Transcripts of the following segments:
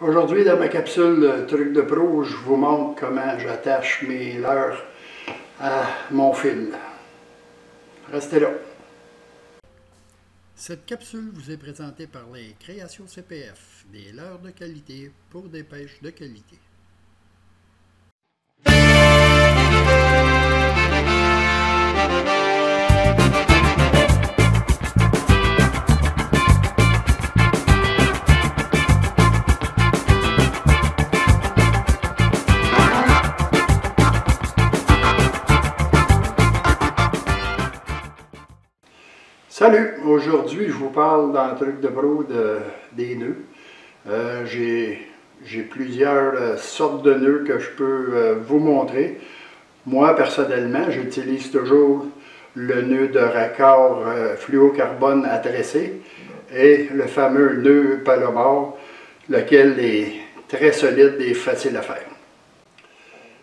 Aujourd'hui, dans ma capsule Truc de pro, je vous montre comment j'attache mes leurres à mon fil. Restez là. Cette capsule vous est présentée par les Créations CPF, des leurres de qualité pour des pêches de qualité. Salut! Aujourd'hui, je vous parle dans le truc de pro des nœuds. J'ai plusieurs sortes de nœuds que je peux vous montrer. Moi, personnellement, j'utilise toujours le nœud de raccord fluocarbone à tresser et le fameux nœud Palomar, lequel est très solide et facile à faire.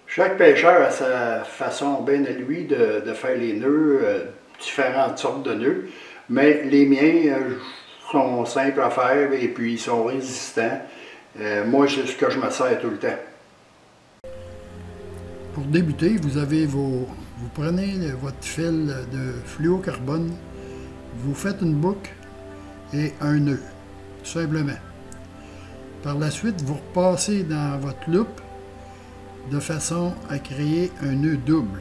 Chaque pêcheur a sa façon bien à lui de faire les nœuds, différentes sortes de nœuds. Mais les miens sont simples à faire et puis ils sont résistants. Moi, c'est ce que je me sers tout le temps. Pour débuter, vous prenez votre fil de fluocarbone, vous faites une boucle et un nœud, tout simplement. Par la suite, vous repassez dans votre loupe de façon à créer un nœud double.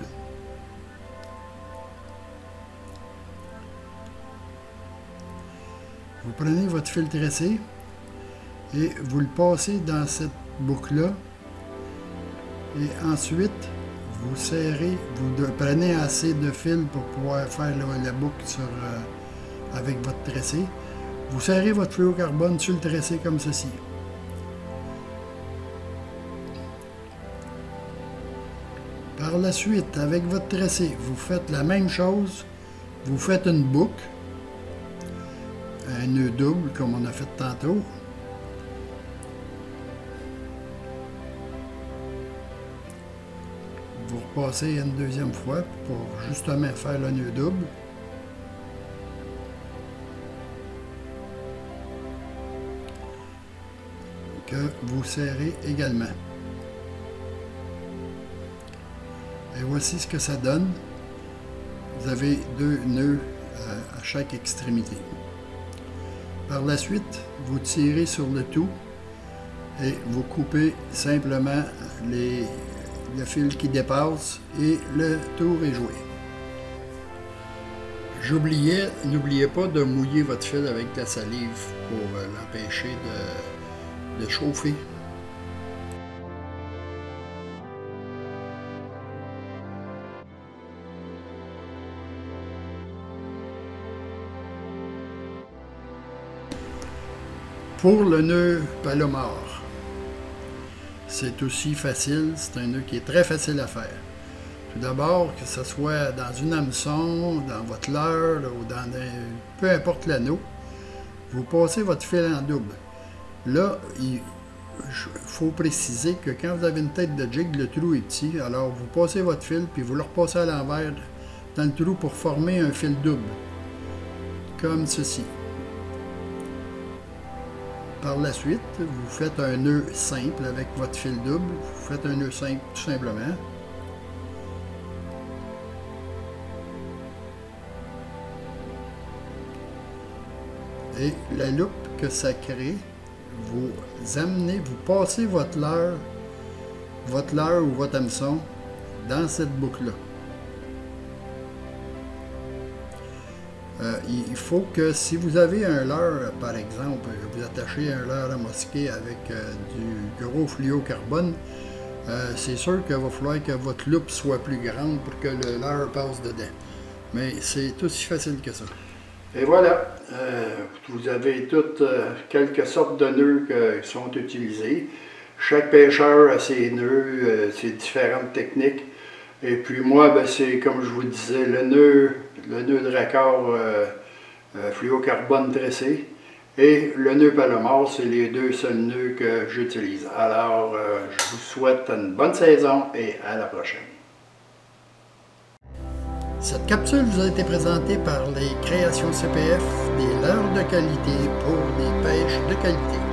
Vous prenez votre fil tressé et vous le passez dans cette boucle-là. Et ensuite, vous serrez, vous prenez assez de fil pour pouvoir faire la boucle avec votre tressé. Vous serrez votre fluocarbone sur le tressé comme ceci. Par la suite, avec votre tressé, vous faites la même chose. Vous faites une boucle. Un nœud double comme on a fait tantôt. Vous repassez une deuxième fois pour justement faire le nœud double. Que vous serrez également. Et voici ce que ça donne. Vous avez deux nœuds à chaque extrémité. Par la suite, vous tirez sur le tout et vous coupez simplement le fil qui dépasse et le tour est joué. N'oubliez pas de mouiller votre fil avec de la salive pour l'empêcher de chauffer. Pour le nœud Palomar, c'est aussi facile, c'est un nœud qui est très facile à faire. Tout d'abord, que ce soit dans une hameçon, dans votre leurre ou dans peu importe l'anneau, vous passez votre fil en double. Là, il faut préciser que quand vous avez une tête de jig, le trou est petit, alors vous passez votre fil puis vous le repassez à l'envers dans le trou pour former un fil double, comme ceci. Par la suite, vous faites un nœud simple avec votre fil double. Vous faites un nœud simple tout simplement. Et la loupe que ça crée, vous passez votre leurre ou votre hameçon dans cette boucle-là. Il faut que si vous avez un leurre, par exemple, vous attachez un leurre à mosquée avec du gros fluocarbone, c'est sûr qu'il va falloir que votre loupe soit plus grande pour que le leurre passe dedans. Mais c'est aussi facile que ça. Et voilà, vous avez toutes quelques sortes de nœuds qui sont utilisés. Chaque pêcheur a ses nœuds, ses différentes techniques. Et puis moi, ben, c'est comme je vous disais, le nœud de raccord fluocarbone tressé et le nœud Palomar, c'est les deux seuls nœuds que j'utilise. Alors, je vous souhaite une bonne saison et à la prochaine. Cette capsule vous a été présentée par les Créations CPF, des leurres de qualité pour des pêches de qualité.